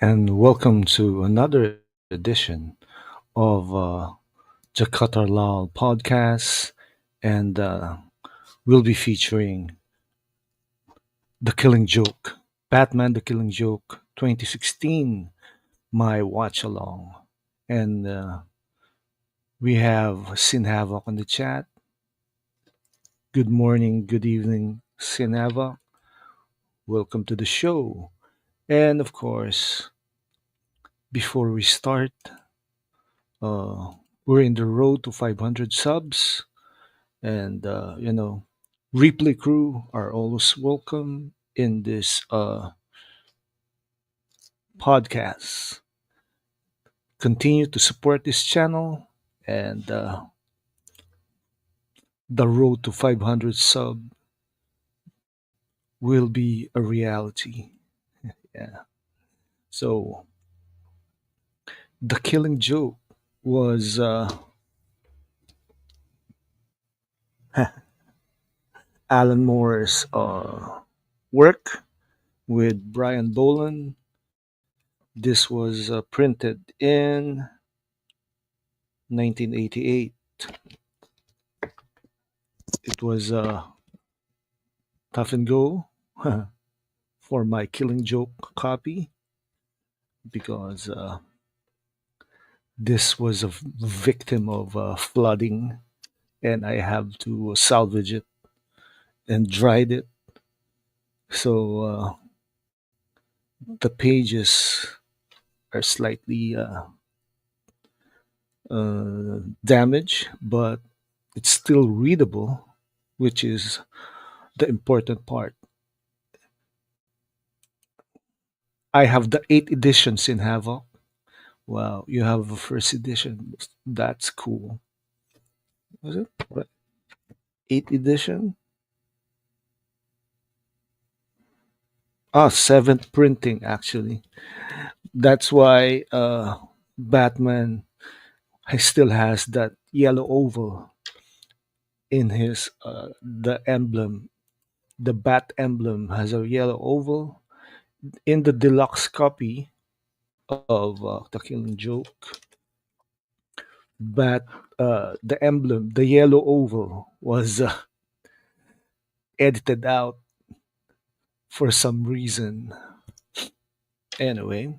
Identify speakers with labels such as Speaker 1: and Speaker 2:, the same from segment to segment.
Speaker 1: and welcome to another edition of Jakarta Lal podcast. And we'll be featuring The Killing Joke, Batman The Killing Joke 2016, my watch along. And we have Sin Havoc on the chat. Good morning, good evening, Sin Havoc. Welcome to the show. And of course, before we start, uh, we're in the road to 500 subs. And replay crew are always welcome in this podcast. Continue to support this channel, and the road to 500 sub will be a reality. Yeah. So the Killing Joke was Alan Moore's work with Brian Bolland. This was printed in 1988. It was tough and go for my Killing Joke copy because this was a victim of flooding and I have to salvage it and dried it. So the pages are slightly damaged, but it's still readable, which is the important part. I have the 8 editions in Havoc. Wow, you have a first edition. That's cool. Was it? What? 8 edition? Ah, seventh printing actually. That's why Batman still has that yellow oval in his the emblem. The bat emblem has a yellow oval in the deluxe copy of the Killing Joke. But the emblem, the yellow oval, was edited out for some reason. Anyway,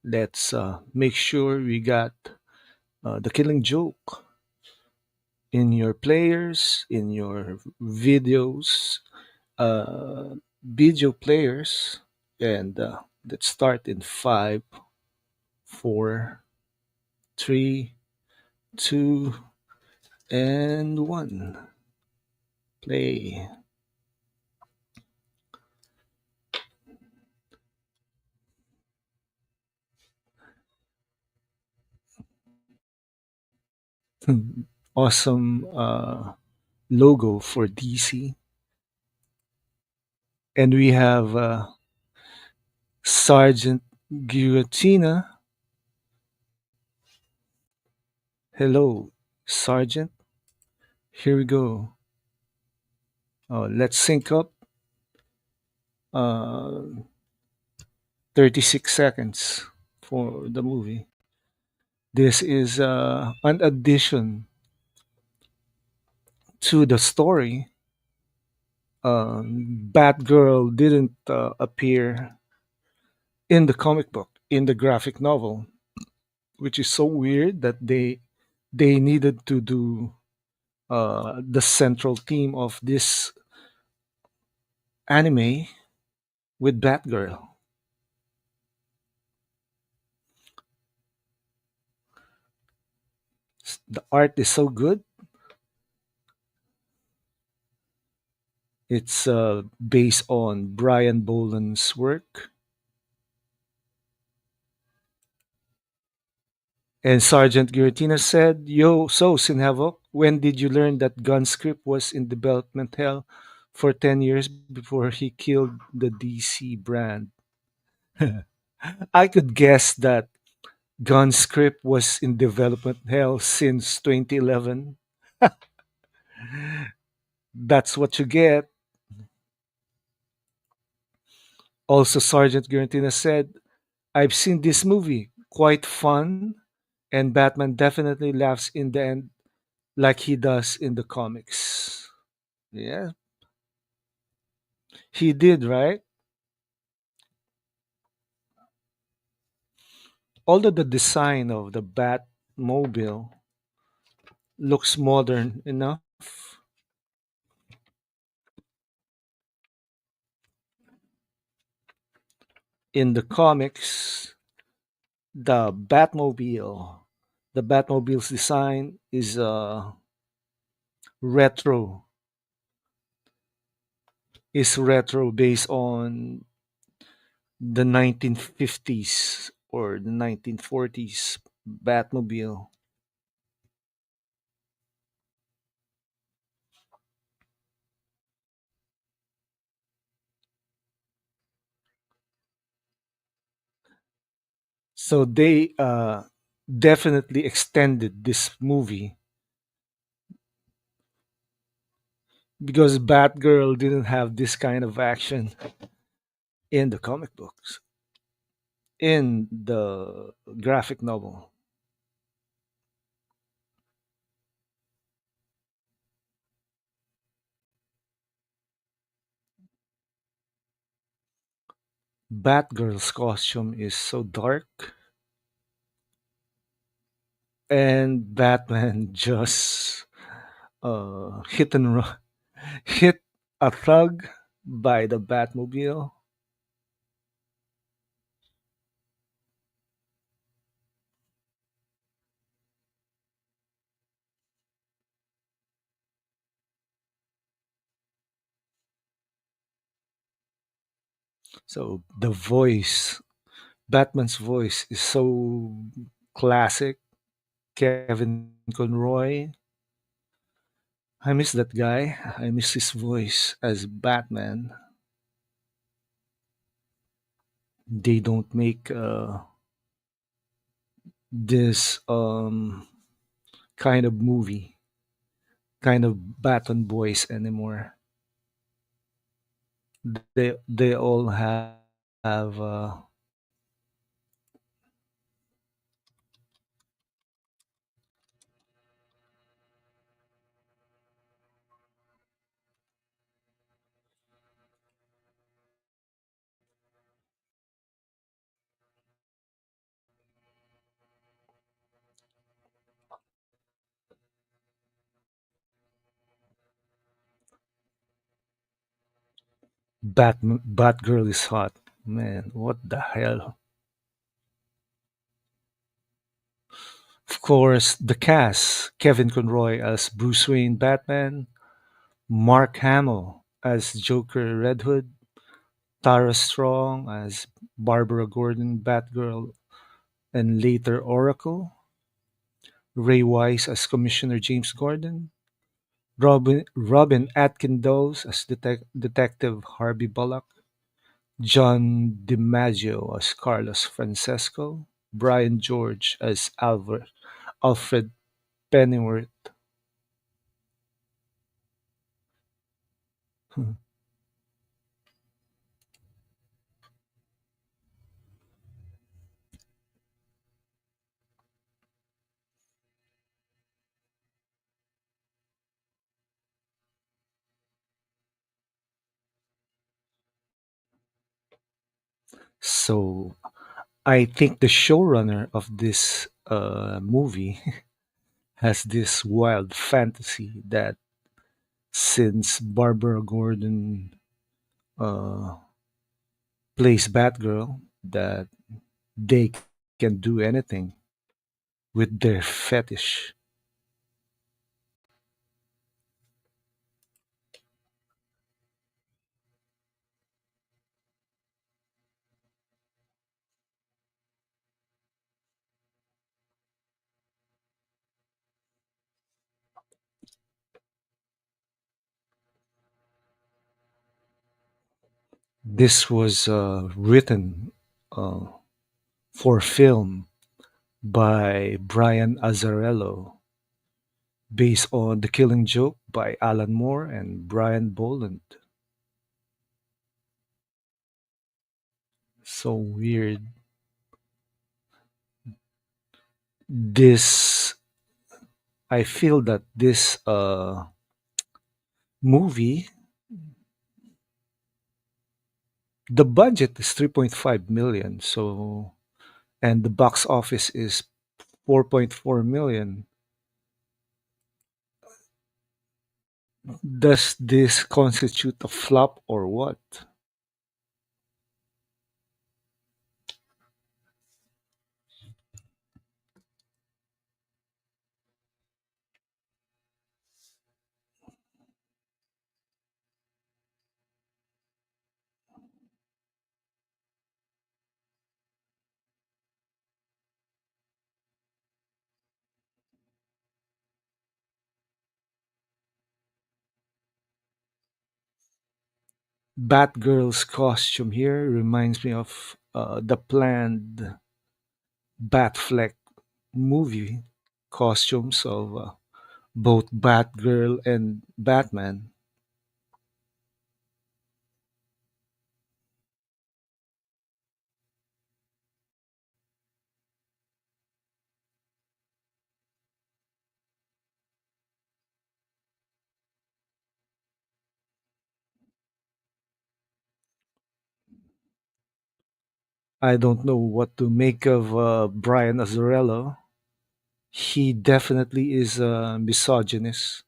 Speaker 1: let's make sure we got the Killing Joke in your players, in your videos, uh, video players, and let's start in 5, 4, 3, 2, and 1. Play. Awesome logo for DC. And we have Sergeant Guillotina. Hello, Sergeant. Here we go. Let's sync up. Uh, 36 seconds for the movie. This is an addition to the story. Batgirl didn't appear in the comic book, in the graphic novel, which is so weird that they needed to do the central theme of this anime with Batgirl. The art is so good. It's based on Brian Boland's work. And Sergeant Giratina said, Yo, so Sinhavoc, when did you learn that gun script was in development hell for 10 years before he killed the DC brand? I could guess that gun script was in development hell since 2011. That's what you get. Also, Sergeant Giratina said, I've seen this movie, quite fun, and Batman definitely laughs in the end like he does in the comics. Yeah, he did, right? Although the design of the Batmobile looks modern enough, in the comics, the Batmobile, the Batmobile's design retro, retro based on the 1950s or the 1940s Batmobile. So they definitely extended this movie because Batgirl didn't have this kind of action in the comic books, in the graphic novel. Batgirl's costume is so dark, and Batman just hit a thug by the Batmobile. So the voice, Batman's voice is so classic. Kevin Conroy. I miss that guy. I miss his voice as Batman. They don't make this kind of movie, kind of Baton Boys anymore. They all have Batgirl is hot. Man, what the hell? Of course, the cast: Kevin Conroy as Bruce Wayne Batman, Mark Hamill as Joker Red Hood, Tara Strong as Barbara Gordon Batgirl and later Oracle, Ray Wise as Commissioner James Gordon, Robin Atkinson as Detective Harvey Bullock, John DiMaggio as Carlos Francesco, Brian George as Alfred Pennyworth. So I think the showrunner of this movie has this wild fantasy that since Barbara Gordon uh, plays Batgirl, that they can do anything with their fetish. This was written uh, for film by Brian Azzarello, based on The Killing Joke by Alan Moore and Brian Bolland. So weird. This I feel that this movie, the budget is 3.5 million, so and the box office is 4.4 million. Does this constitute a flop or what? Batgirl's costume here reminds me of the planned Batfleck movie costumes of both Batgirl and Batman. I don't know what to make of Brian Azzarello. He definitely is a misogynist,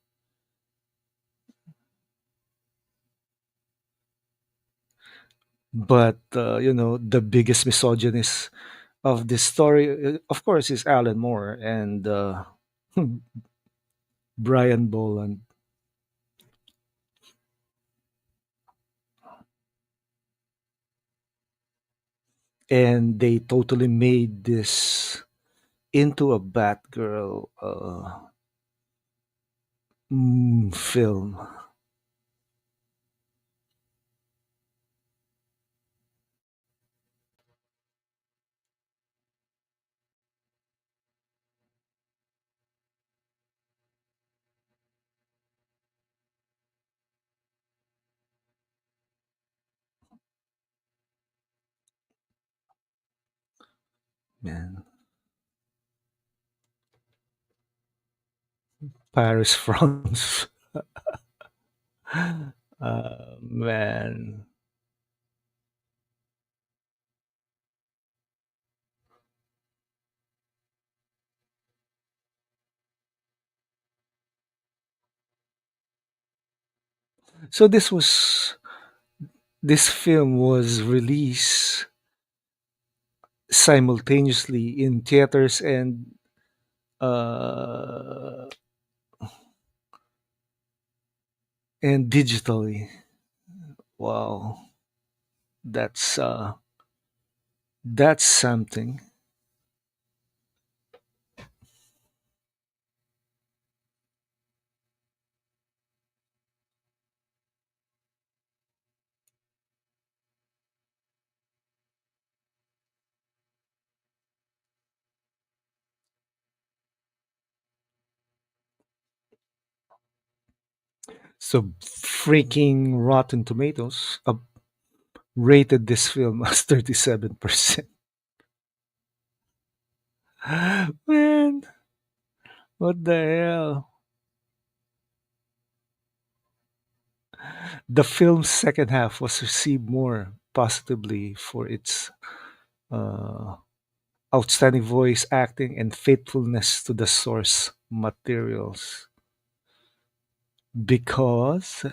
Speaker 1: but the biggest misogynist of this story, of course, is Alan Moore and Brian Bolland, and they totally made this into a Batgirl film. Man, Paris, France. Man. So this film was released simultaneously in theaters uh, and digitally. Wow, that's uh, that's something. So freaking Rotten Tomatoes rated this film as 37%. Man, what the hell? The film's second half was received more positively for its uh, outstanding voice acting and faithfulness to the source materials because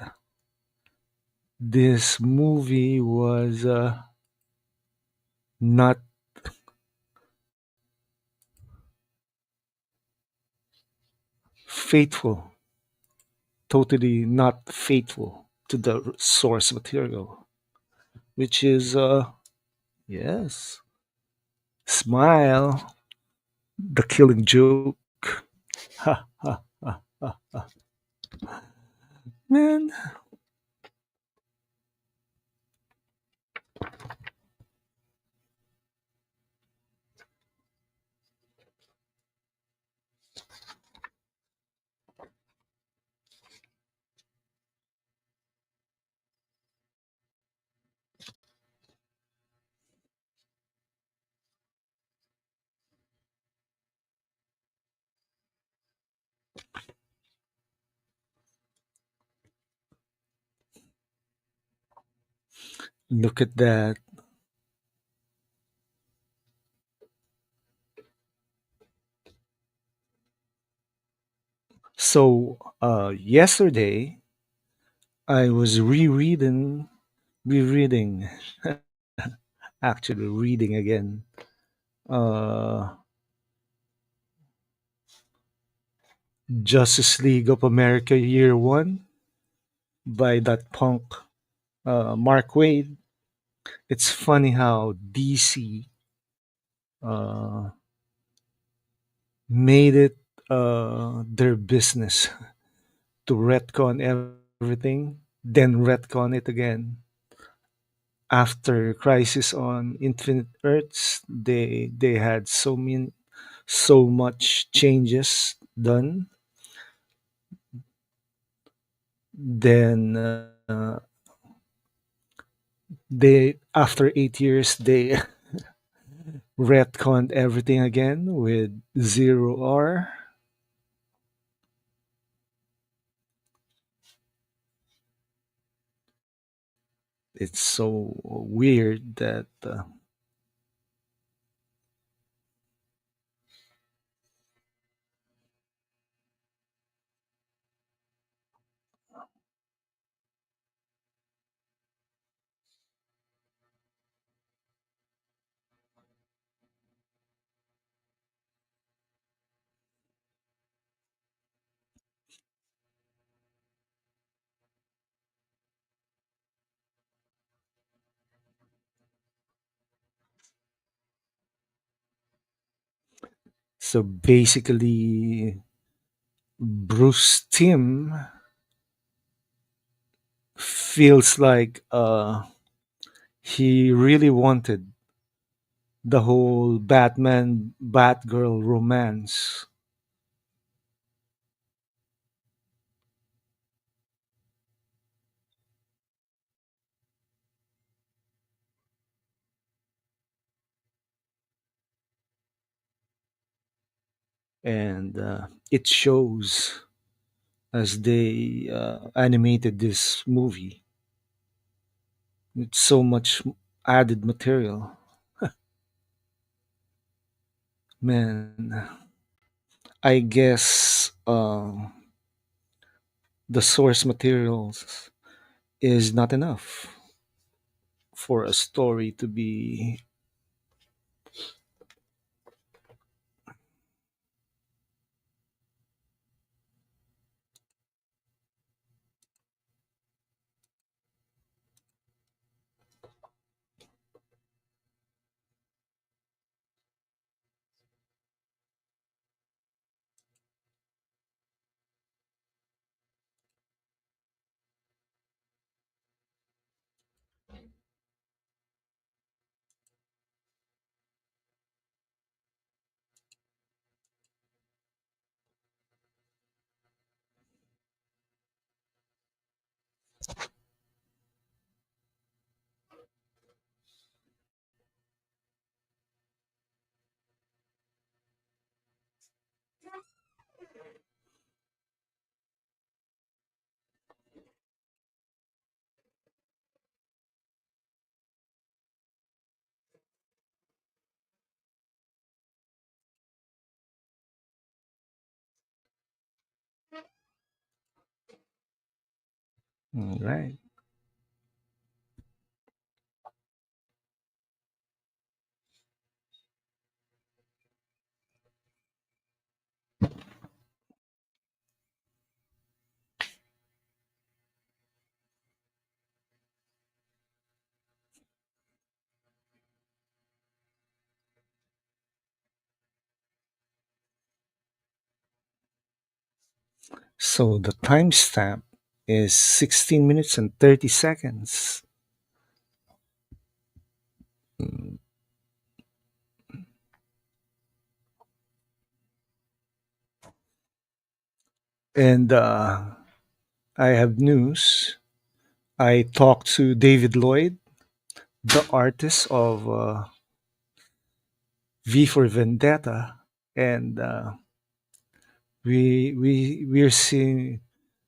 Speaker 1: this movie was not faithful, totally not faithful to the source material, which is, yes, Smile, the killing joke. Ha, ha, ha, ha. Man, Look at that. So, yesterday I was rereading, actually reading again, uh, Justice League of America Year One by that punk Mark Wade. It's funny how DC uh, made it their business to retcon everything, then retcon it again. After Crisis on Infinite Earths, they had so much changes done. Then they after 8 years they retconned everything again with Zero R. It's so weird that so basically Bruce Timm feels like he really wanted the whole Batman Batgirl romance. And it shows as they animated this movie. It's so much added material. Man, I guess the source materials is not enough for a story to be right. So the timestamp is 16 minutes and 30 seconds. And I have news. I talked to David Lloyd, the artist of V for Vendetta, and we're seeing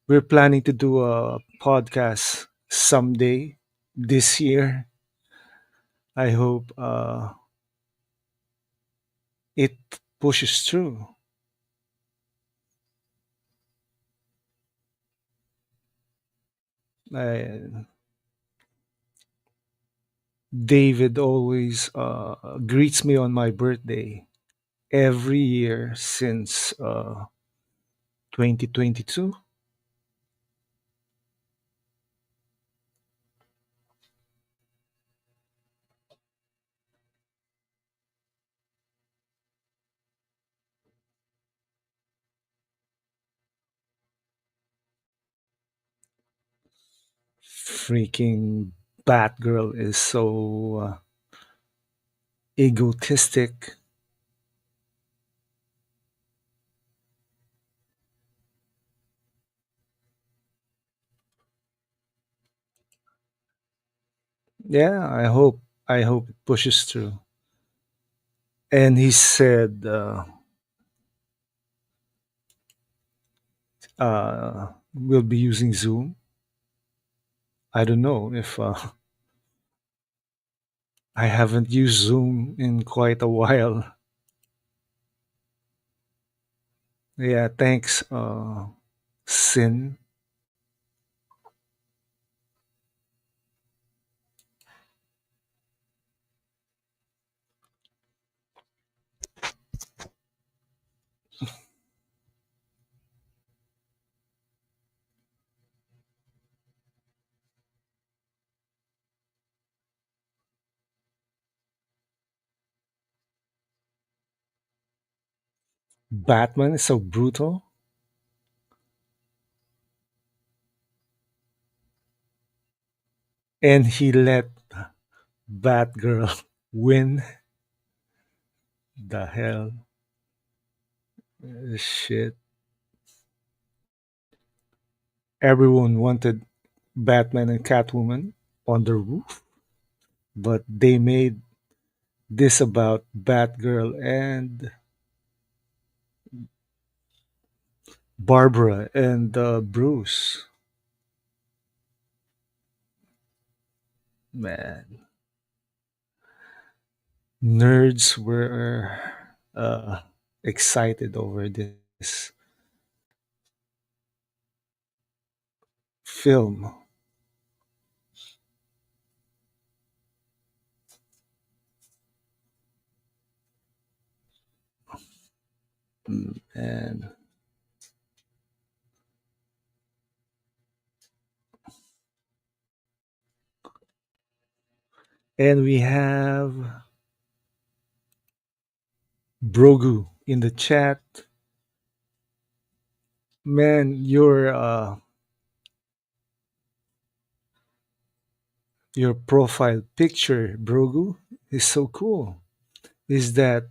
Speaker 1: we're planning to do a podcast someday this year. I hope it pushes through. I, David always greets me on my birthday every year since 2022. Freaking Batgirl is so egotistic. Yeah, I hope it pushes through. And he said we'll be using Zoom. I don't know if I haven't used Zoom in quite a while. Yeah, thanks, Sin. Batman is so brutal, and he let Batgirl win. The hell, shit! Everyone wanted Batman and Catwoman on the roof, but they made this about Batgirl and Barbara and Bruce. Man, nerds were uh, excited over this film. and and we have Brogu in the chat. Man, your profile picture, Brogu, is so cool. Is that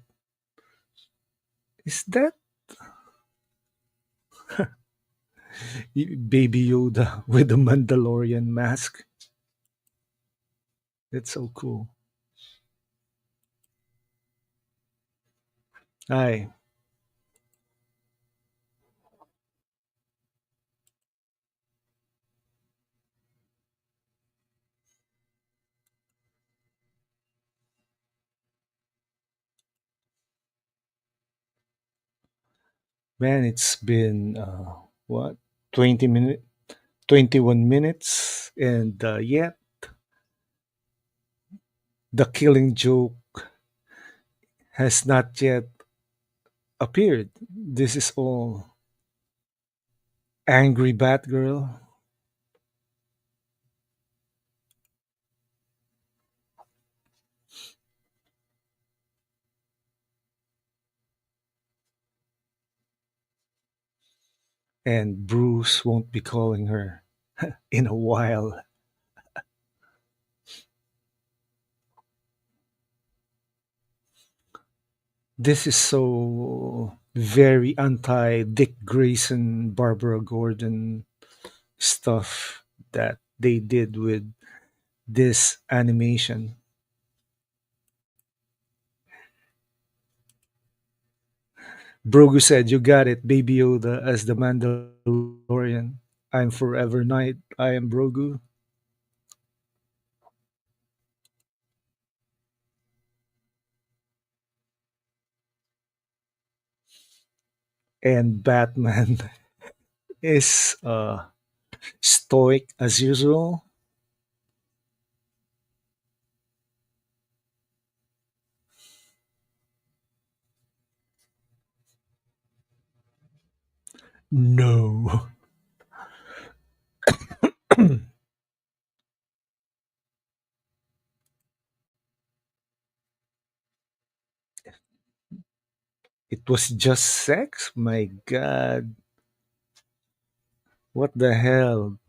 Speaker 1: Baby Yoda with the Mandalorian mask? That's so cool. Hi, man. It's been what 20 minutes, 21 minutes, and yet the Killing Joke has not yet appeared. This is all angry Batgirl and Bruce won't be calling her in a while. This is so very anti Dick Grayson, Barbara Gordon stuff that they did with this animation. Brogu said, "You got it, Baby Yoda, as the Mandalorian. I'm forever knight. I am Brogu." and Batman is stoic as usual. No, it was just sex. My God, what the hell?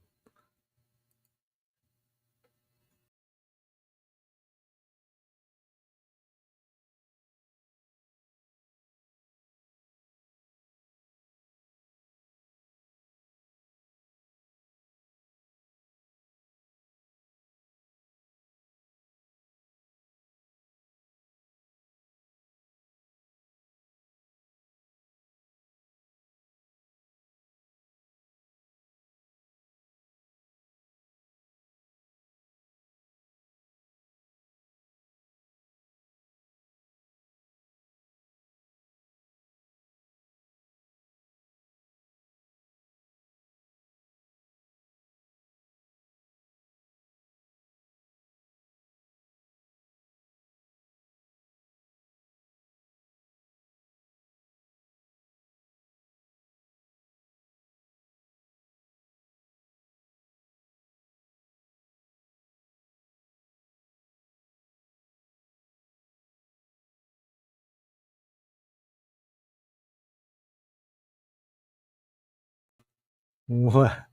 Speaker 1: What?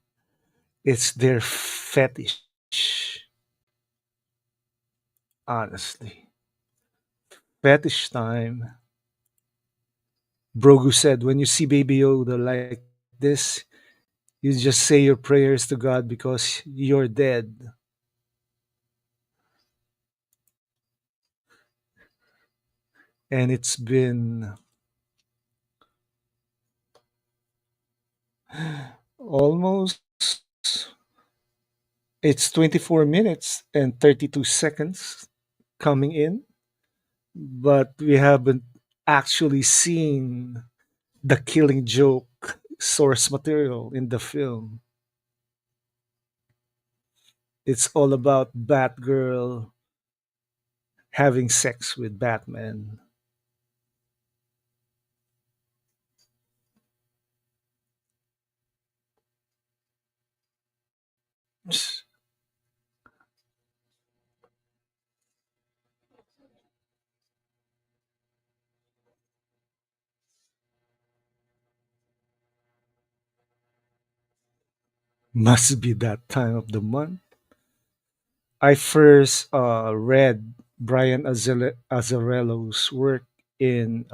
Speaker 1: It's their fetish. Honestly, fetish time. Brogu said, when you see Baby Yoda like this, you just say your prayers to God because you're dead. And it's been almost, it's 24 minutes and 32 seconds coming in, but we haven't actually seen the killing joke source material in the film. It's all about Batgirl having sex with Batman. Must be that time of the month. I first read Brian Azzarello's work in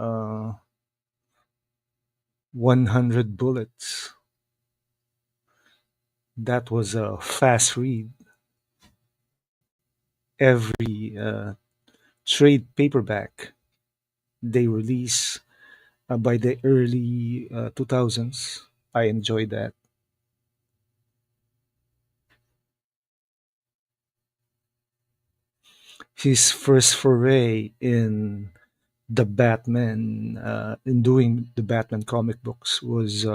Speaker 1: 100 Bullets. That was a fast read. Every trade paperback they release by the early 2000s. I enjoyed that. His first foray in the Batman, in doing the Batman comic books was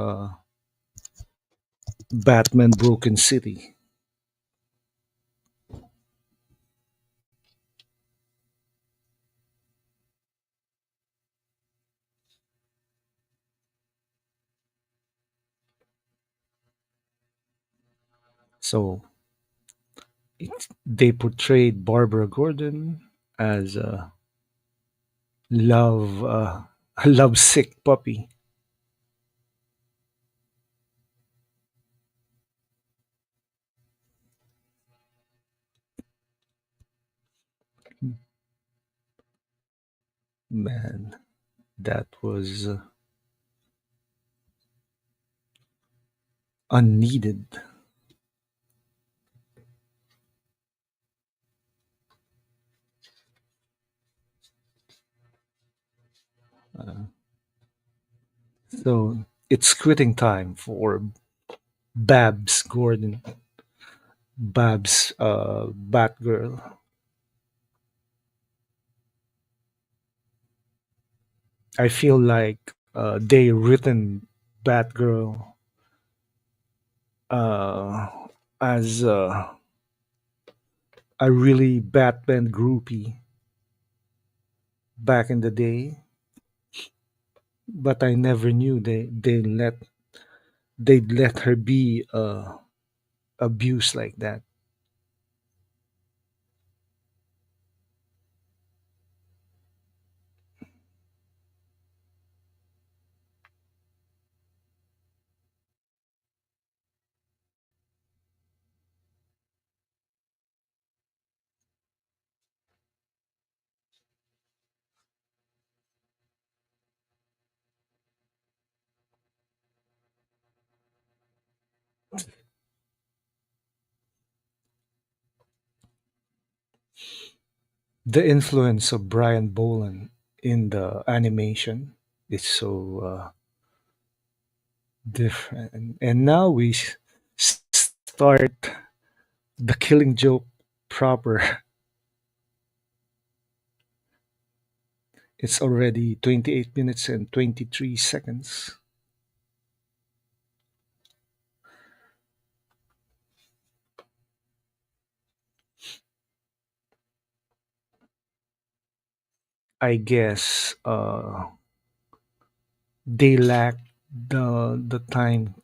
Speaker 1: Batman Broken City. So they portrayed Barbara Gordon as a love, a lovesick puppy. Man, that was unneeded. Uh, so it's quitting time for Babs Gordon, Babs Batgirl. I feel like they written Batgirl uh, as a really Batman groupie back in the day, but I never knew they'd let her be abused like that. The influence of Brian Bolland in the animation is so different, and now start the Killing Joke proper. It's already 28 minutes and 23 seconds. I guess they lack the time,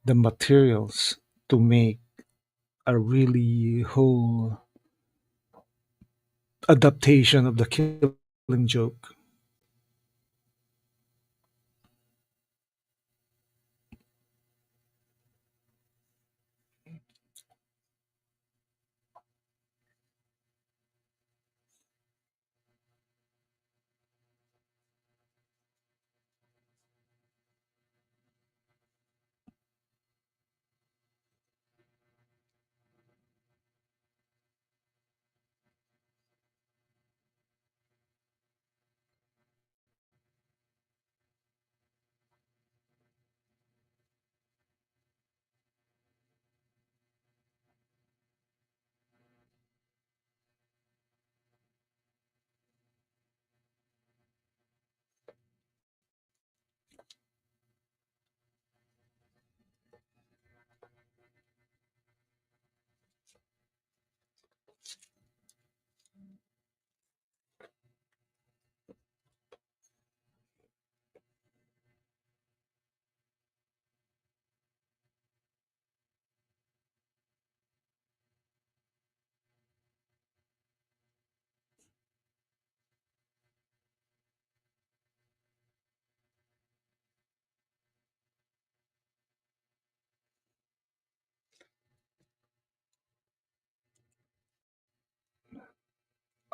Speaker 1: the materials to make a really whole adaptation of the Killing Joke.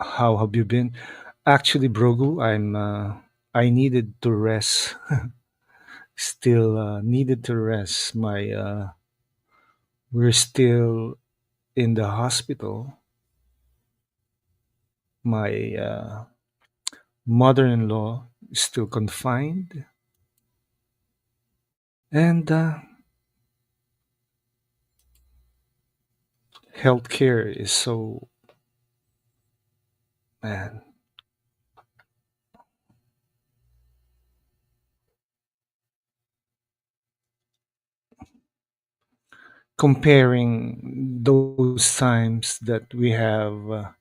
Speaker 1: How have you been? Actually, Brogu, I needed to rest. Still needed to rest. My we're still in the hospital. My mother-in-law is still confined, and healthcare is so, man, comparing those times that we have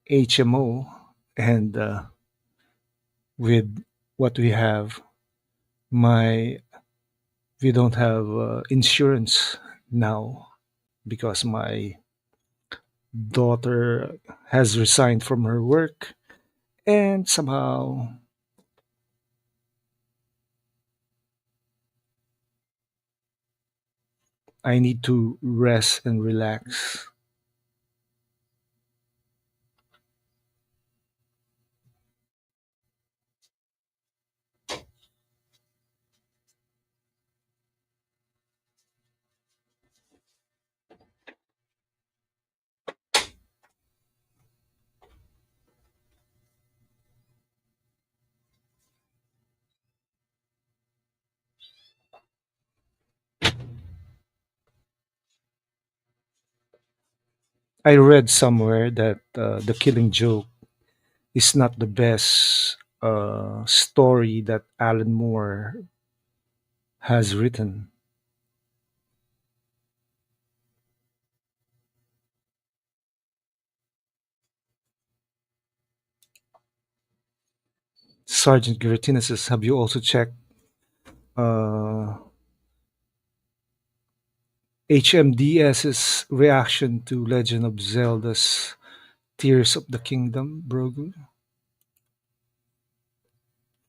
Speaker 1: HMO and with what we have, my we don't have insurance now because my daughter has resigned from her work, and somehow I need to rest and relax. I read somewhere that the Killing Joke is not the best story that Alan Moore has written. Sergeant Giratina says, have you also checked uh, HMDS's reaction to Legend of Zelda's Tears of the Kingdom, Brogu?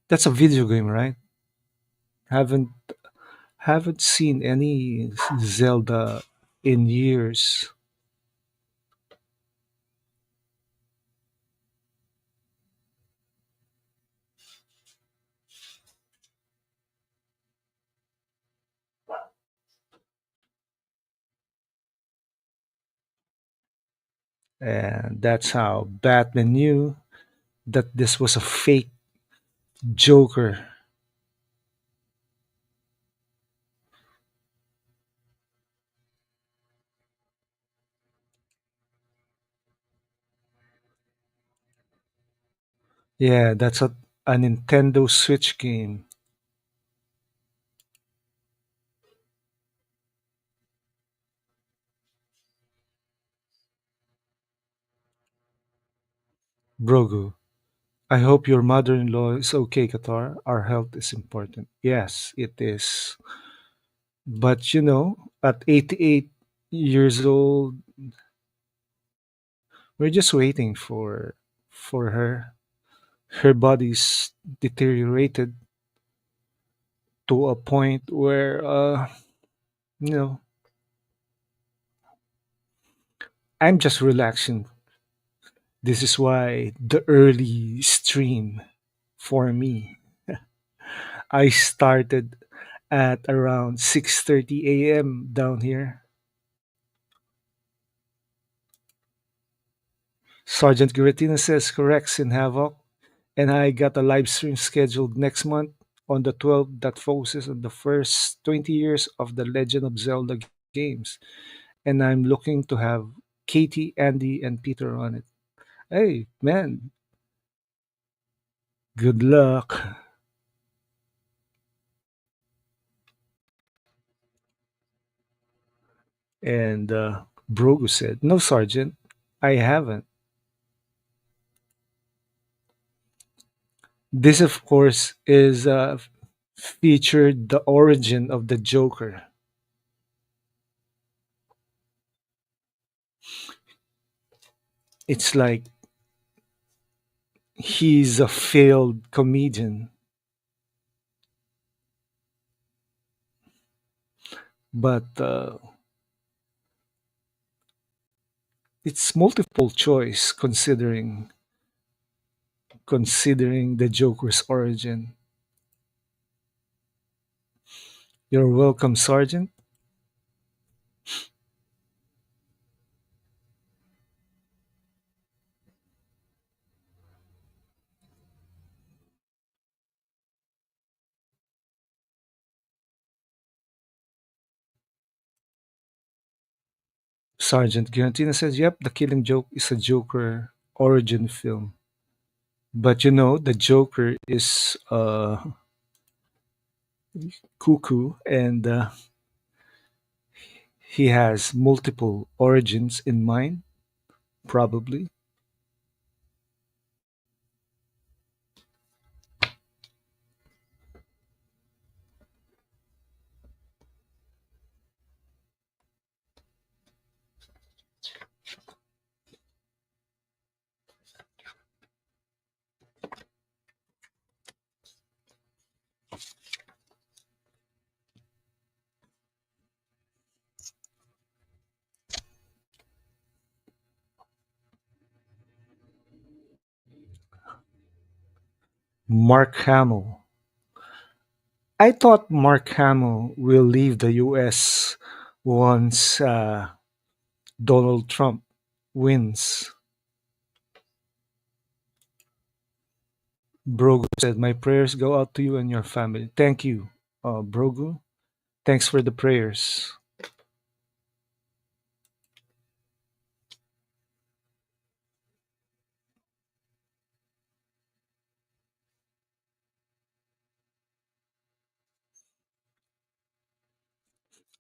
Speaker 1: That's a video game, right? Haven't haven't seen any Zelda in years. And that's how Batman knew that this was a fake Joker. Yeah, that's a Nintendo Switch game. Brogu, I hope your mother in law is okay, Qatar. Our health is important. Yes, it is. But at 88 years old, we're just waiting for her. Her body's deteriorated to a point where you know, I'm just relaxing. This is why the early stream for me. I started at around 6:30 a.m. down here. Sergeant Giratina says corrects in Havoc, and I got a live stream scheduled next month on the 12th that focuses on the first 20 years of the Legend of Zelda games. And I'm looking to have Katie, Andy, and Peter on it. Hey, man, good luck. And Brogu said, no, Sergeant, I haven't. This, of course, is featured the origin of the Joker. It's like he's a failed comedian, but it's multiple choice considering the Joker's origin. You're welcome, Sergeant. Sergeant Giantina says, "Yep, The Killing Joke is a Joker origin film, but the Joker is cuckoo, and he has multiple origins in mind, probably." Mark Hamill. I thought Mark Hamill will leave the U.S. once Donald Trump wins. Brogu said, "My prayers go out to you and your family." Thank you, Brogu. Thanks for the prayers.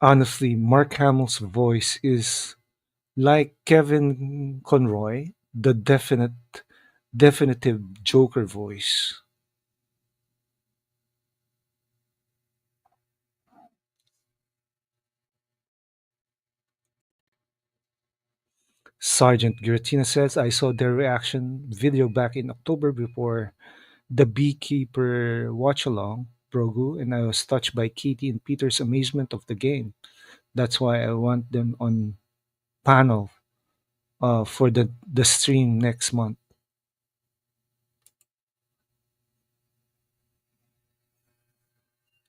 Speaker 1: Honestly, Mark Hamill's voice is like Kevin Conroy, the definitive Joker voice. Sergeant Giratina says, I saw their reaction video back in October before the Beekeeper watch along, Brogu, and I was touched by Katie and Peter's amazement of the game. That's why I want them on panel for the stream next month.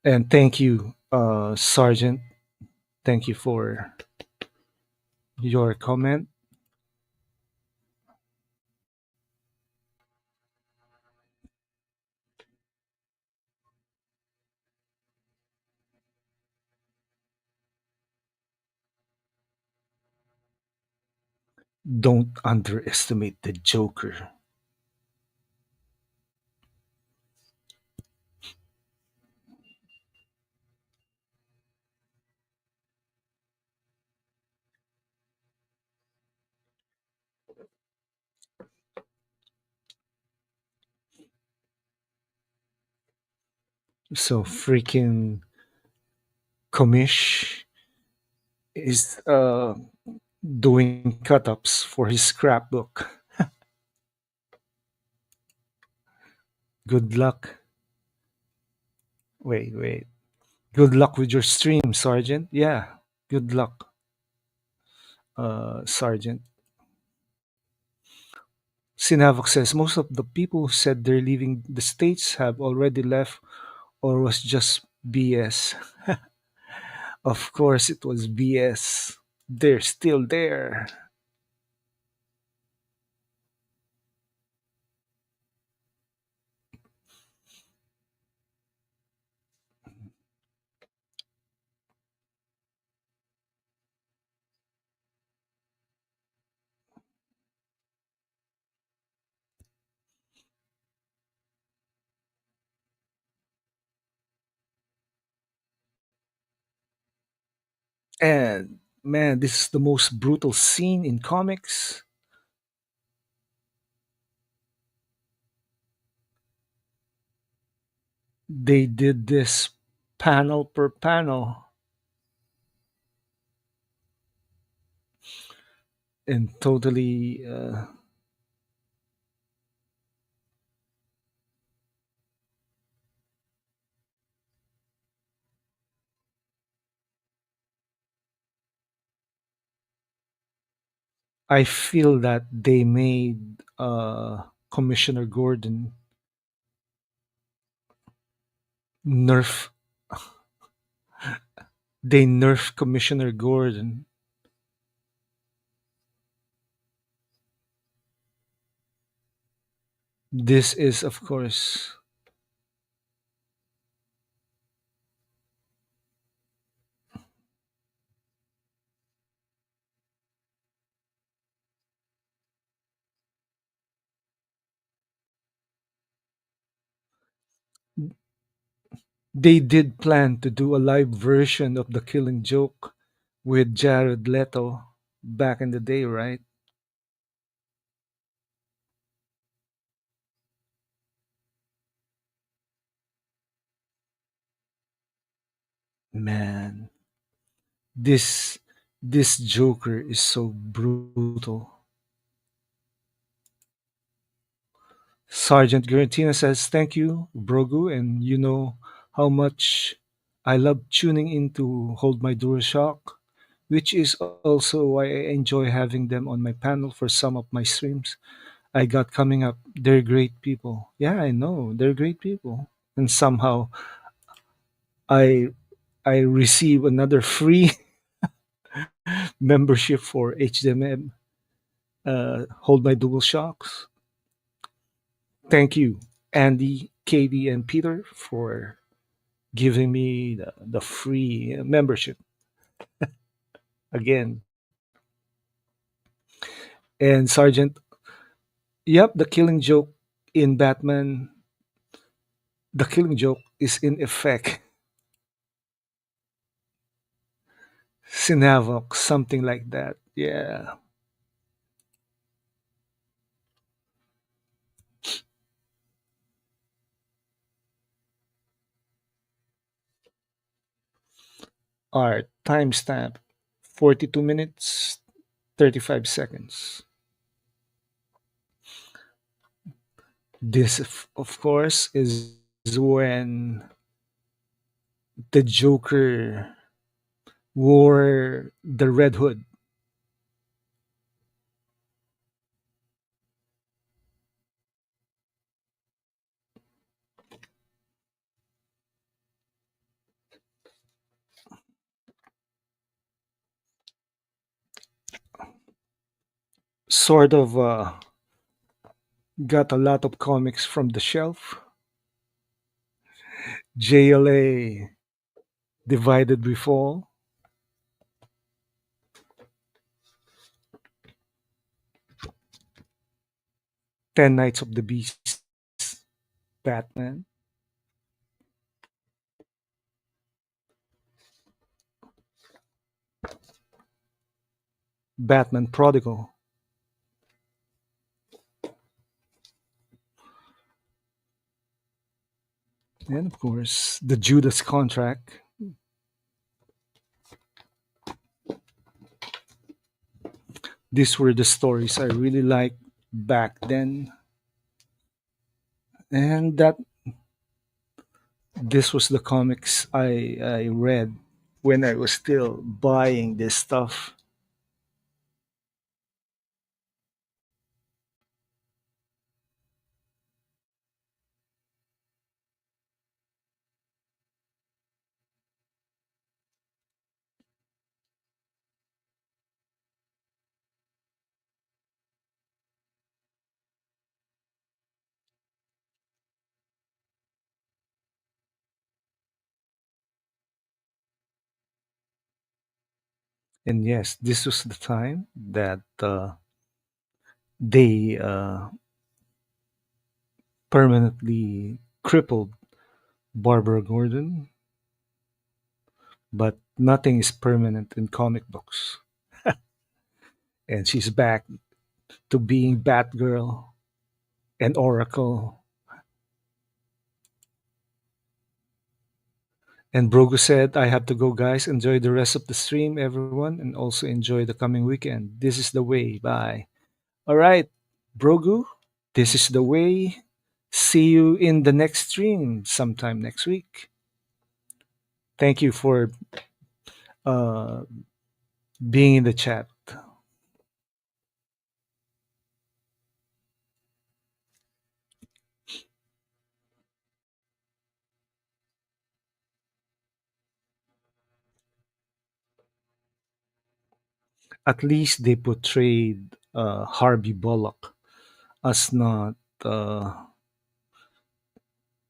Speaker 1: And thank you, Sergeant. Thank you for your comment. Don't underestimate the Joker. So freaking Komish is doing cut ups for his scrapbook. Good luck. Wait, wait. Good luck with your stream, Sergeant. Yeah, good luck, Sergeant. Sinavok says most of the people who said they're leaving the States have already left or was just BS. Of course, it was BS. They're still there. And man, this is the most brutal scene in comics. They did this panel per panel and totally. I feel that they made Commissioner Gordon nerf. They nerf Commissioner Gordon. This is, of course, they did plan to do a live version of The Killing Joke with Jared Leto back in the day, right? Man, this this Joker is so brutal. Sergeant Garantina says, Thank you, Brogu, and you know how much I love tuning in to Hold My DualShock, which is also why I enjoy having them on my panel for some of my streams I got coming up. They're great people. Yeah, I know, they're great people. And somehow I I receive another free membership for HDMM, Hold My DualShocks. Thank you, Andy, Katie, and Peter, for giving me the free membership again. And Sergeant, yep, the killing joke in Batman, the killing joke is in effect. Sinavok, something like that. Yeah. All right. Timestamp 42 minutes, 35 seconds. This, of course, is when the Joker wore the red hood. Sort of got a lot of comics from the shelf. JLA, Divided We Fall, 10 Nights of the Beast, Batman, Batman Prodigal, and of course, The Judas Contract. These were the stories I really liked back then. And that this was the comics I read when I was still buying this stuff. And yes, this was the time that they permanently crippled Barbara Gordon, but nothing is permanent in comic books. And she's back to being Batgirl and Oracle. And Brogu said, I have to go, guys. Enjoy the rest of the stream, everyone, and also enjoy the coming weekend. This is the way. Bye. All right, Brogu, this is the way. See you in the next stream sometime next week. Thank you for uh, being in the chat. At least they portrayed Harvey Bullock as not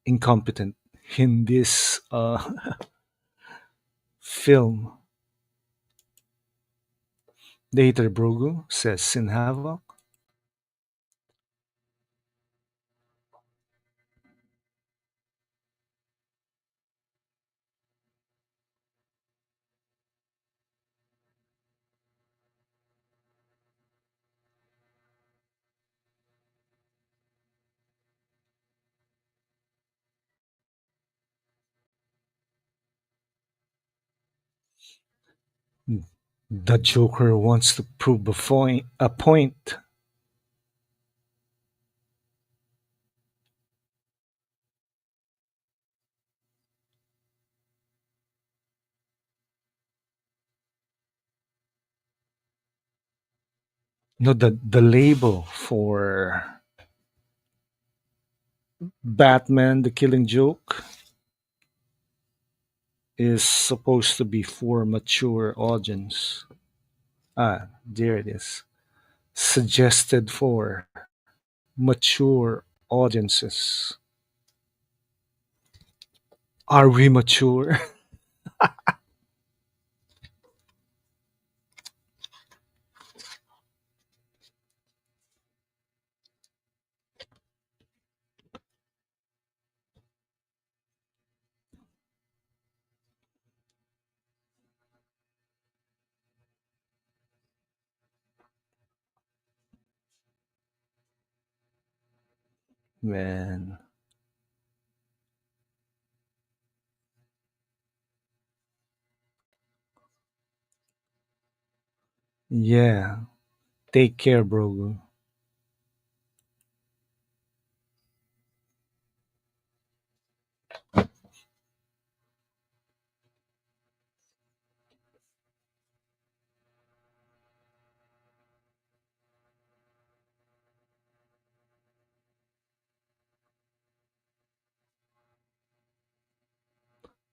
Speaker 1: incompetent in this film. Later, Brogu says Sin Havoc. The Joker wants to prove a point. No, the label for Batman: The Killing Joke is supposed to be for mature audience. Ah, there it is. Suggested for mature audiences. Are we mature? man. Yeah. Take care, bro.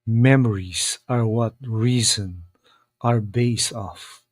Speaker 1: Memories are what reason are based off.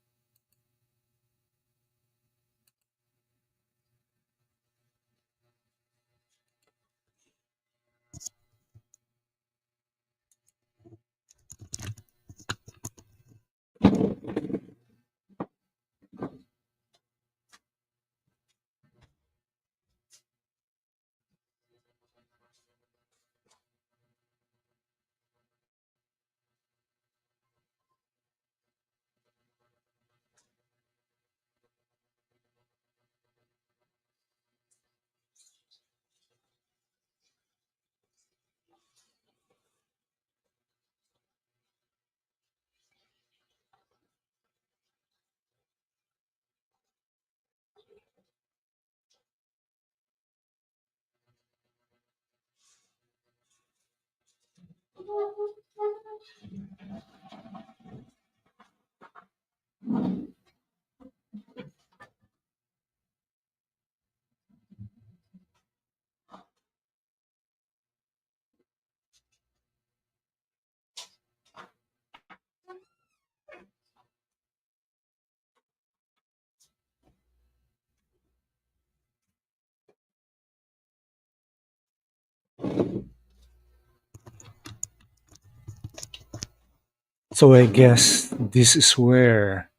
Speaker 1: So I guess this is where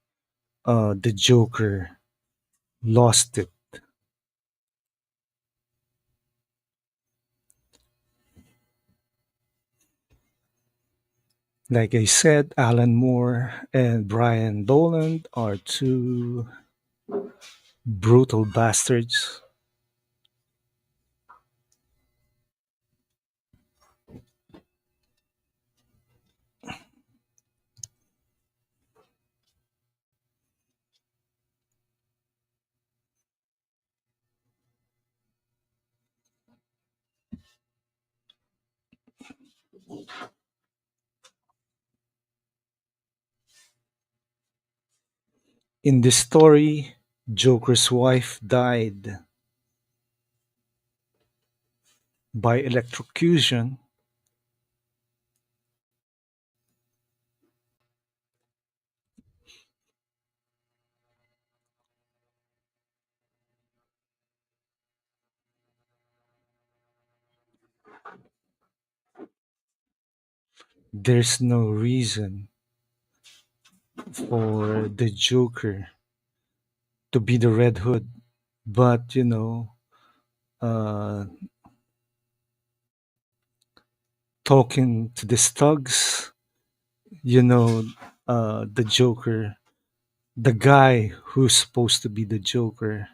Speaker 1: the Joker lost it. Like I said, Alan Moore and Brian Bolland are two brutal bastards. In this story, Joker's wife died by electrocution. There's no reason for the Joker to be the Red Hood, but uh, talking to the thugs, you know, the Joker, the guy who's supposed to be the Joker,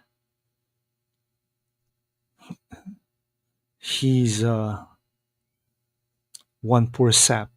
Speaker 1: he's one poor sap.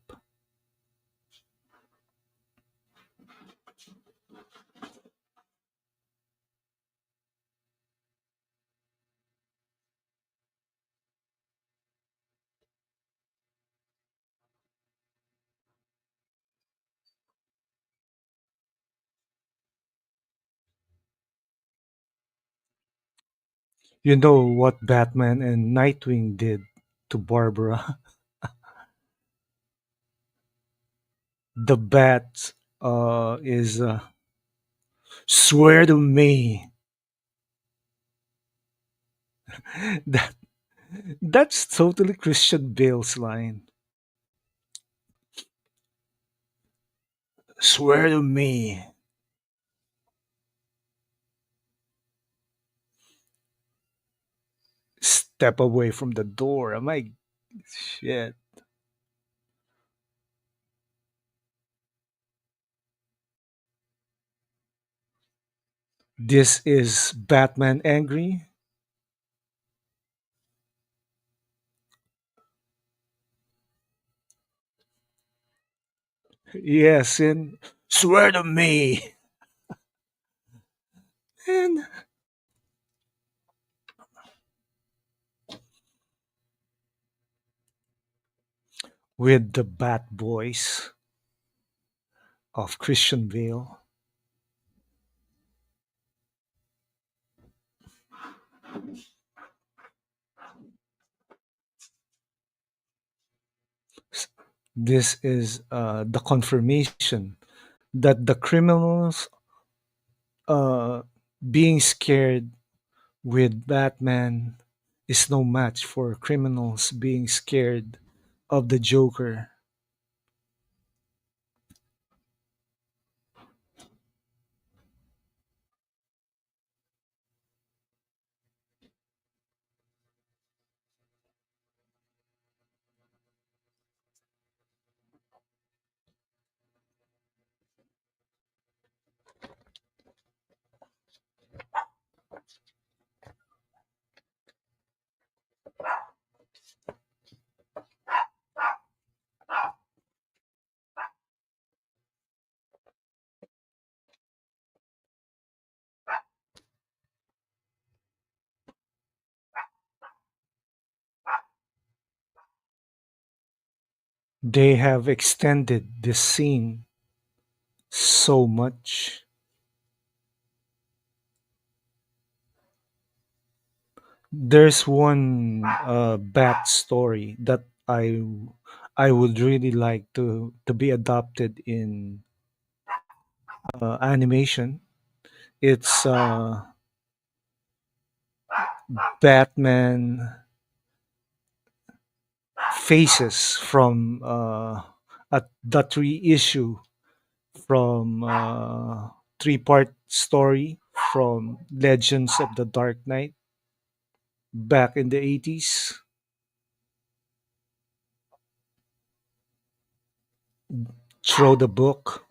Speaker 1: You know what Batman and Nightwing did to Barbara? The bat is swear to me. That that's totally Christian Bale's line. Swear to me. Step away from the door. I'm like, shit. This is Batman angry. Yes, and swear to me. And with the Bat Boys of Christian Bale, this is the confirmation that the criminals uh, being scared with Batman is no match for criminals being scared of the Joker. They have extended this scene so much. There's one bat story that I would really like to be adopted in animation. It's Batman faces from the three issue from three-part story from Legends of the Dark Knight back in the 80s. Throw the book.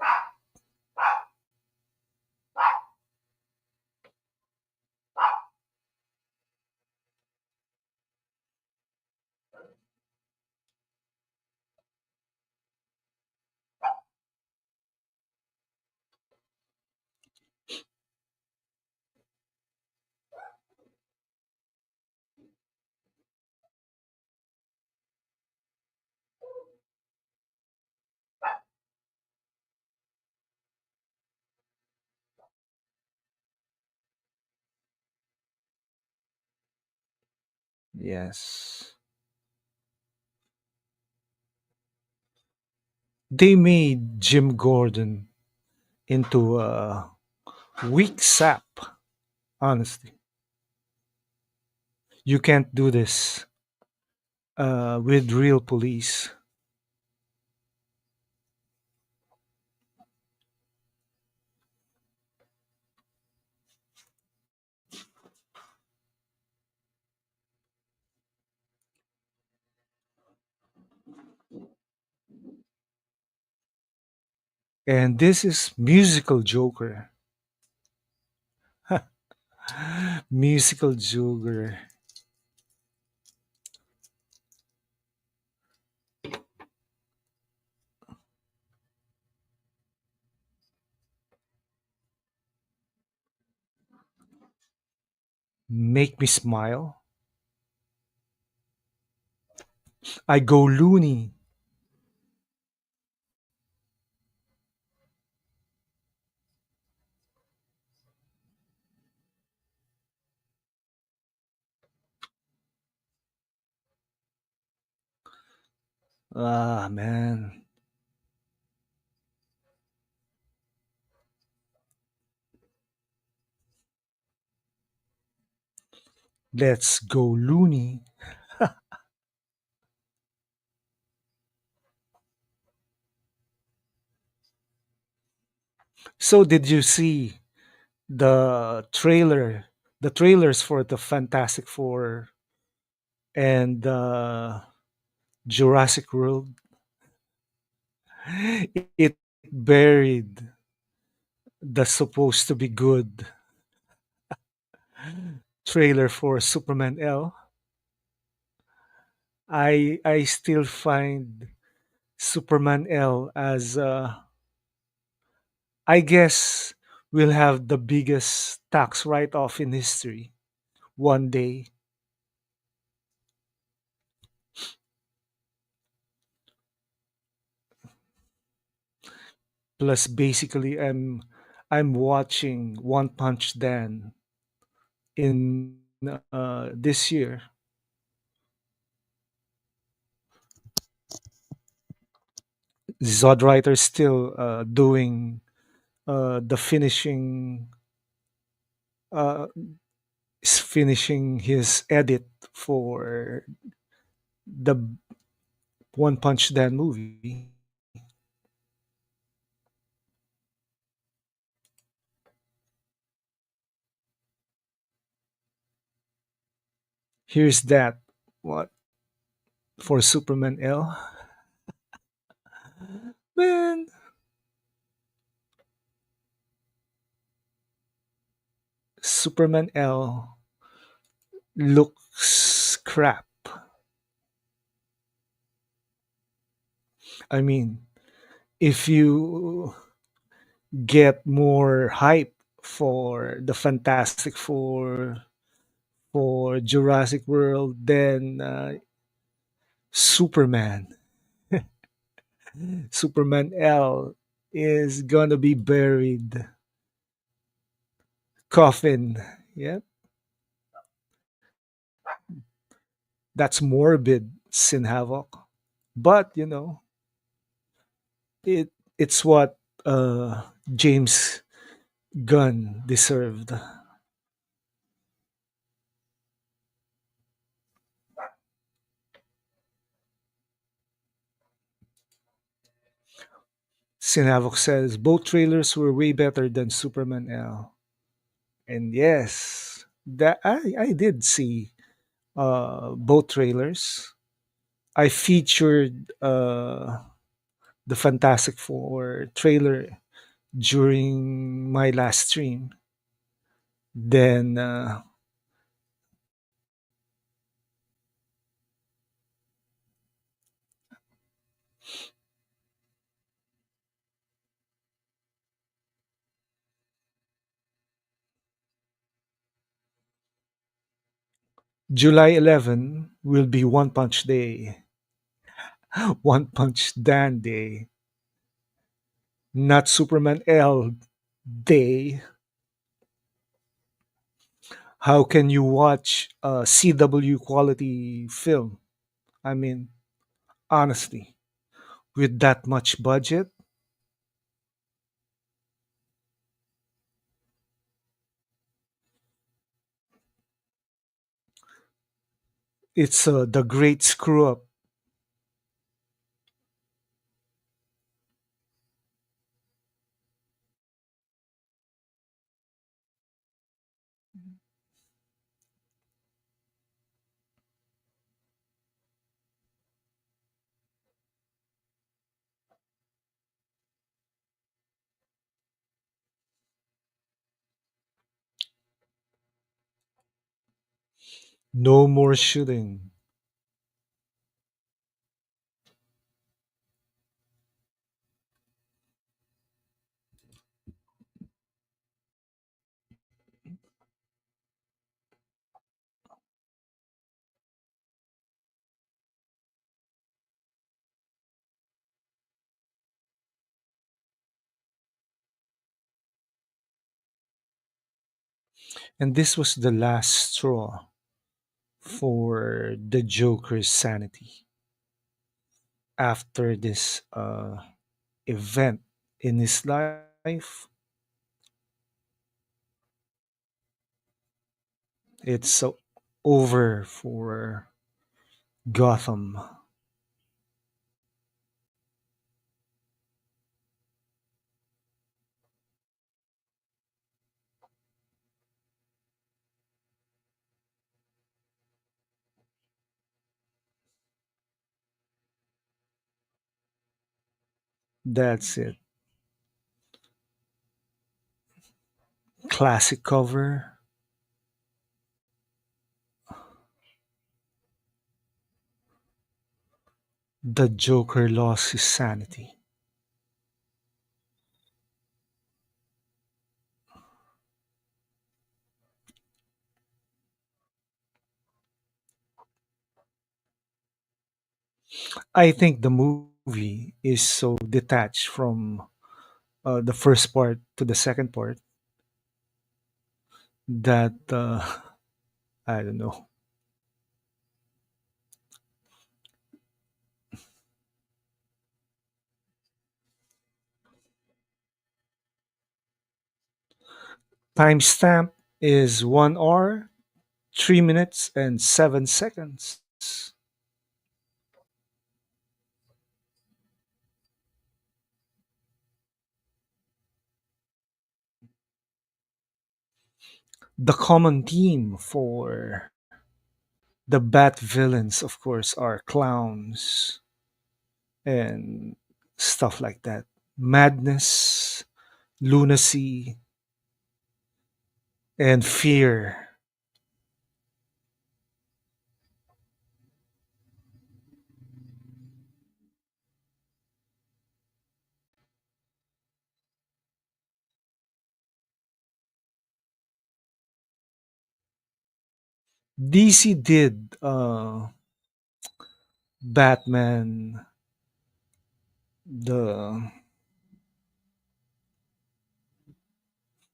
Speaker 1: Yes. They made Jim Gordon into a weak sap, honestly. You can't do this with real police. And this is musical Joker. Musical Joker. Make me smile. I go loony. Ah, man. Let's go loony. So, did you see the the trailers for the Fantastic Four and Jurassic World? It buried the supposed to be good trailer for Superman L. I still find Superman L as I guess will have the biggest tax write off in history one day. Plus, basically, I'm watching One Punch Dan in this year. Zod Writer still doing the finishing, uh, is finishing his edit for the One Punch Dan movie. Here's that. What for Superman L? Man, Superman L looks crap. I mean, if you get more hype for the Fantastic Four, for Jurassic World, then Superman, Superman L is gonna be buried. Coffin. Yeah, that's morbid, Sin Havoc. But it's what James Gunn deserved. Sin Havoc says both trailers were way better than Superman L. And yes, that I did see both trailers. I featured the Fantastic Four trailer during my last stream. Then July 11 will be One Punch Day, One Punch Dan Day, not Superman L Day. How can you watch a CW quality film? I mean, honestly, with that much budget, it's the great screw up. No more shooting. And this was the last straw for the Joker's sanity. After this event in his life, it's over for Gotham. That's it. Classic cover. The Joker lost his sanity. I think the movie is so detached from the first part to the second part that I don't know. Timestamp is 1 hour, 3 minutes, and 7 seconds. The common theme for the Bat villains, of course, are clowns and stuff like that. Madness, lunacy, and fear. DC did Batman, the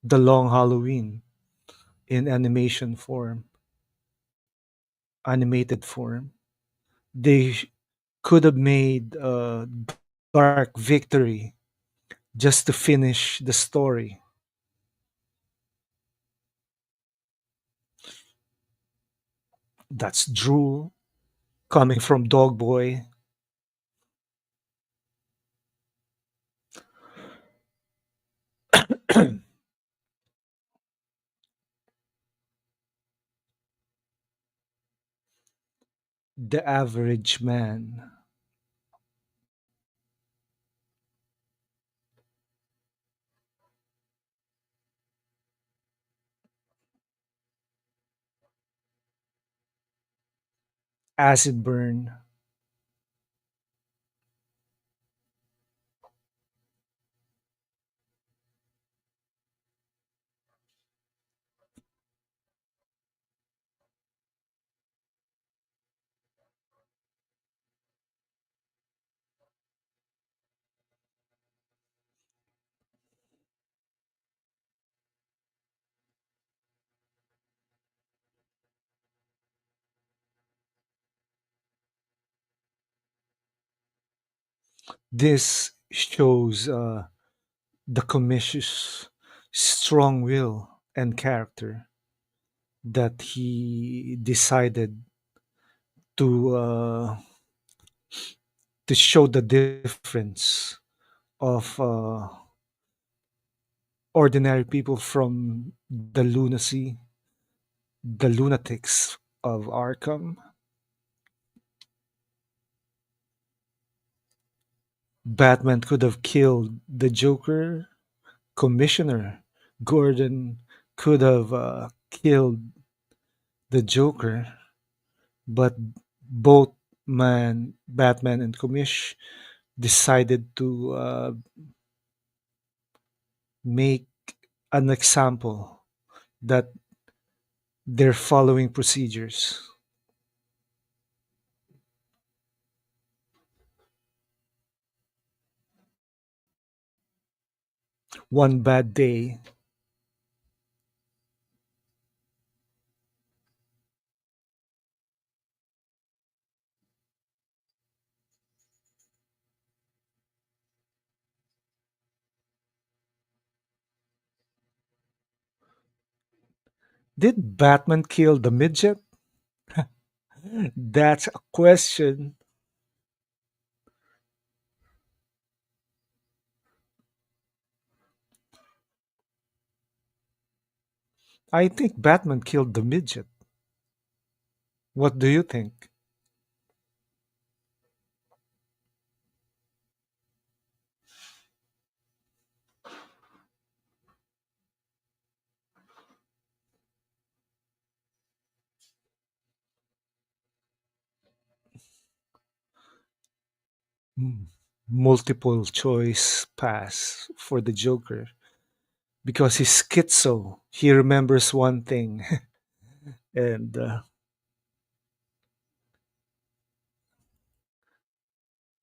Speaker 1: the Long Halloween in animated form. They could have made Dark Victory just to finish the story. That's drool coming from Dog Boy. The average man. Acid burn. This shows the commission's strong will and character that he decided to uh, to show the difference of ordinary people from the lunatics of Arkham. Batman could have killed the Joker. Commissioner Gordon could have killed the Joker, but both Batman and Commish decided to make an example that they're following procedures. One bad day. Did Batman kill the midget? That's a question. I think Batman killed the midget. What do you think? Mm. Multiple choice pass for the Joker because he's schizo. He remembers one thing, and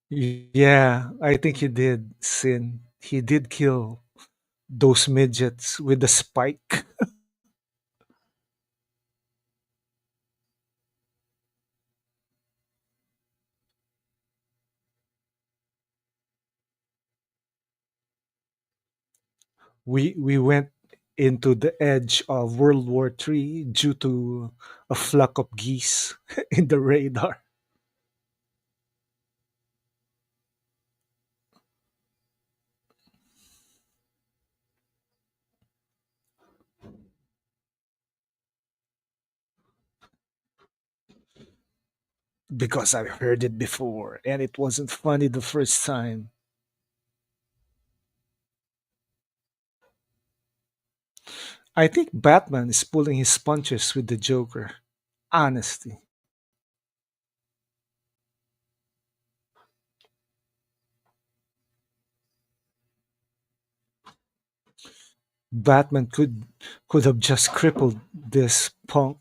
Speaker 1: yeah, I think he did sin. He did kill those midgets with the spike we went into the edge of World War III due to a flock of geese in the radar. Because I've heard it before and it wasn't funny the first time. I think Batman is pulling his punches with the Joker. Honesty. Batman could have just crippled this punk.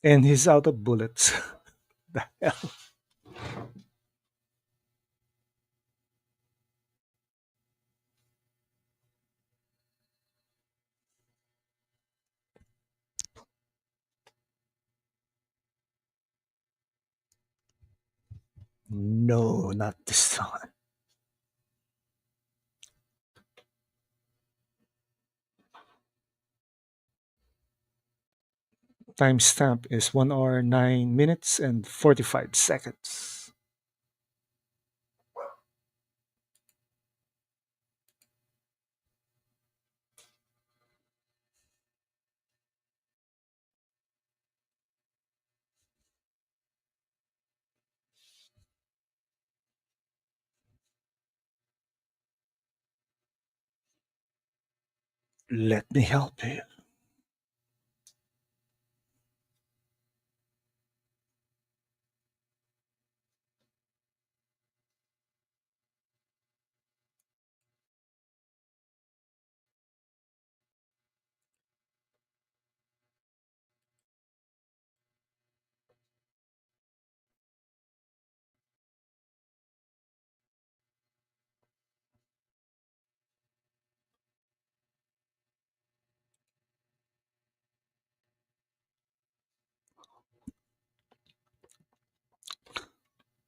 Speaker 1: And he's out of bullets. The hell? No, not this time. Timestamp is 1 hour 9 minutes and 45 seconds. Let me help you.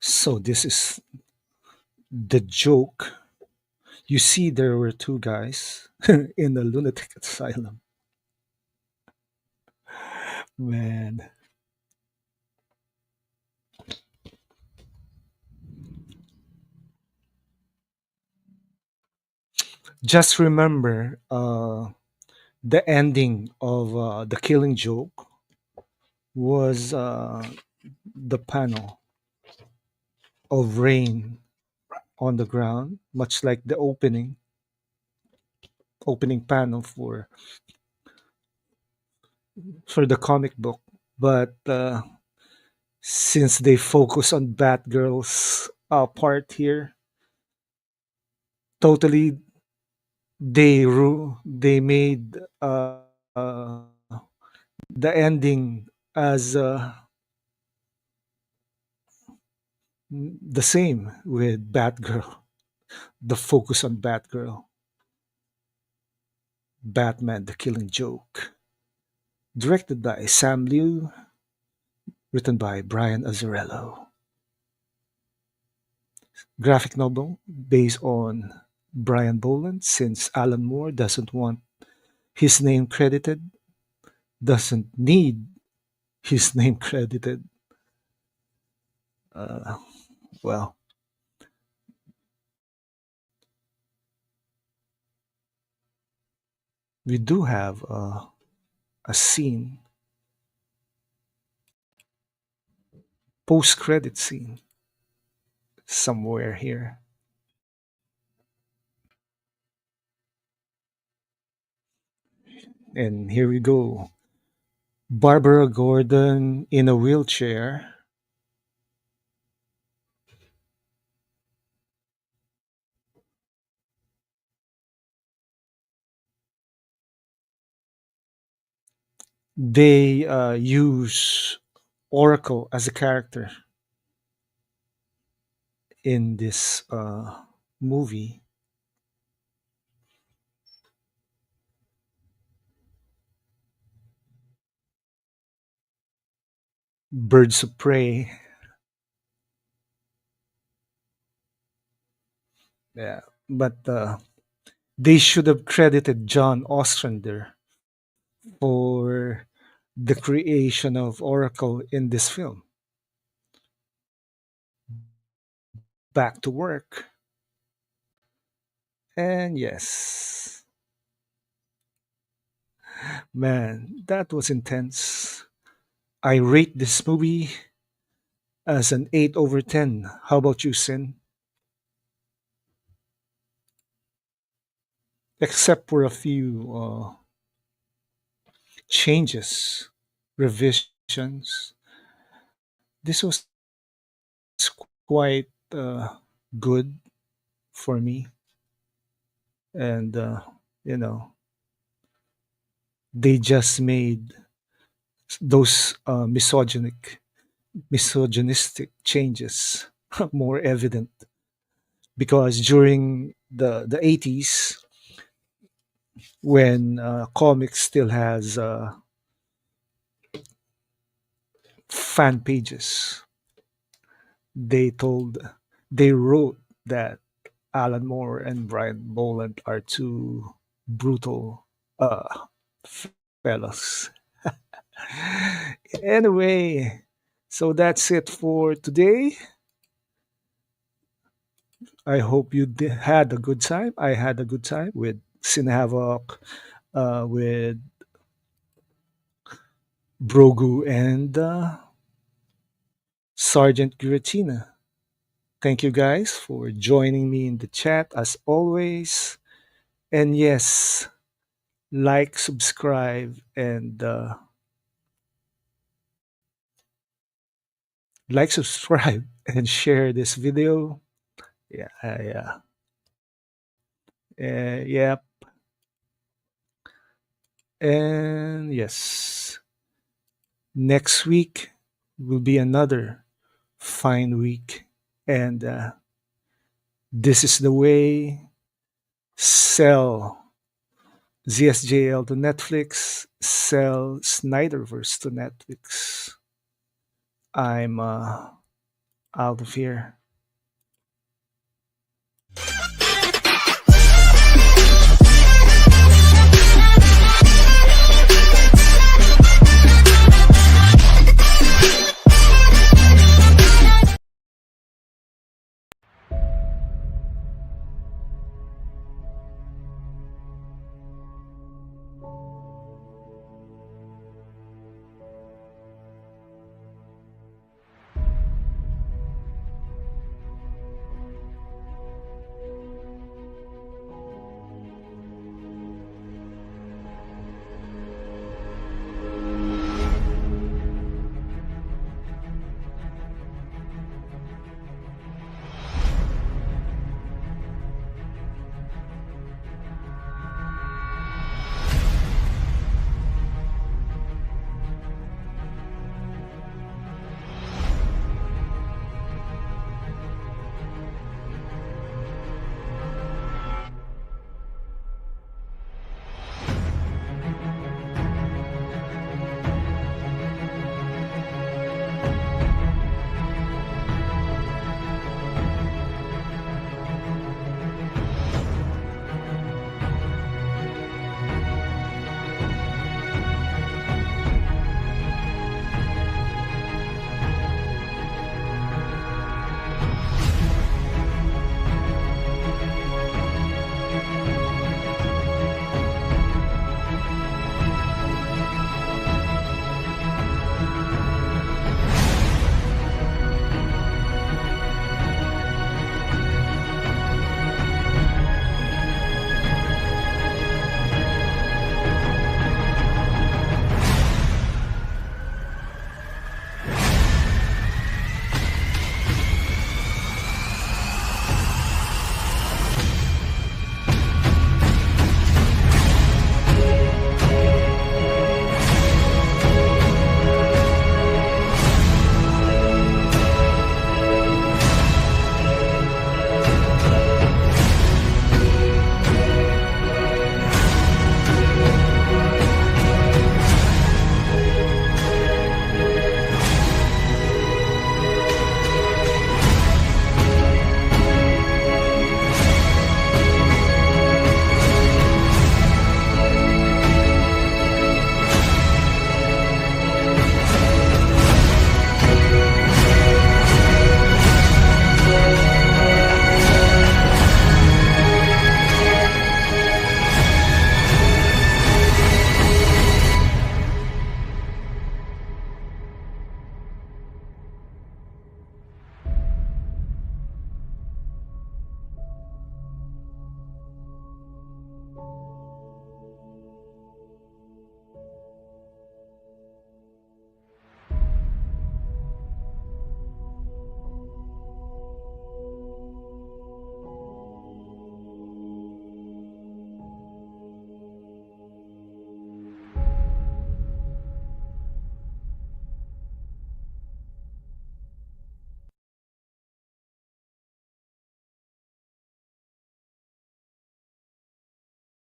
Speaker 1: So this is the joke. You see, there were two guys in a lunatic asylum. Man, just remember the ending of the Killing Joke was the panel of rain on the ground, much like the opening panel for the comic book. But since they focus on Batgirl's part here, totally they made uh, the ending as the same with Batgirl. The focus on Batgirl, Batman: The Killing Joke, directed by Sam Liu, written by Brian Azzarello. Graphic novel based on Brian Bolland, since Alan Moore doesn't want his name credited, doesn't need his name credited. Uh, well, we do have a scene, post-credit scene somewhere here. And here we go. Barbara Gordon in a wheelchair. They use Oracle as a character in this movie. Birds of Prey. Yeah, but they should have credited John Ostrander for the creation of Oracle in this film. Back to work. And yes, man, that was intense. I rate this movie as an 8 over 10. How about you, Sin? Except for a few changes, revisions, this was quite good for me. And, you know, they just made those misogynistic changes more evident because during the 80s when comics still has fan pages, they told they wrote that Alan Moore and Brian Bolland are two brutal fellows. Anyway, so that's it for today. I hope you had a good time. I had a good time with Sin Havoc, with Brogu, and Sergeant Giratina. Thank you guys for joining me in the chat as always. And yes, like, subscribe, and like, subscribe, and share this video. Yeah, yeah. And yes, next week will be another fine week. And this is the way. Sell ZSJL to Netflix, sell Snyderverse to Netflix. I'm out of here.